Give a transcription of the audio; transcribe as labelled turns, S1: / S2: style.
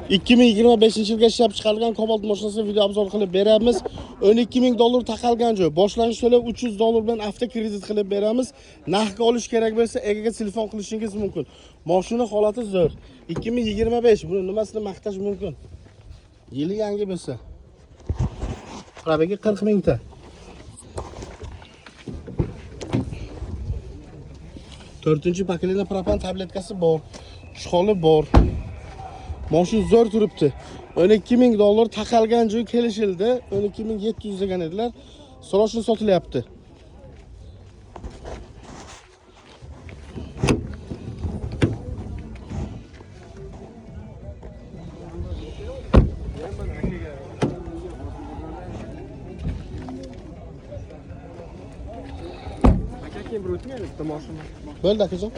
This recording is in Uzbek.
S1: 2025-yilga ishlab chiqarilgan Cobalt mashinasini video obzor qilib beramiz. 12.000 dollar taqalgan joy. Boshlanish to'lov 300 dollar bilan avto kredit qilib beramiz. Narxga olish kerak bo'lsa, egaga telefon qilishingiz mumkin. Mashina holati zo'r. 2025 buni nimasini maqtash mumkin? Yili yangi bo'lsa. Probegi 40 mingta. To'rtinchi pokoleniya propan tabletkasi bor. Ishxoli bor. Mashina zo'r turibdi. 12.000 dollar taqalgan joy kelishildi. 12.700 degan edilar. Srochni sotilyapti. Bo'ldi akajon.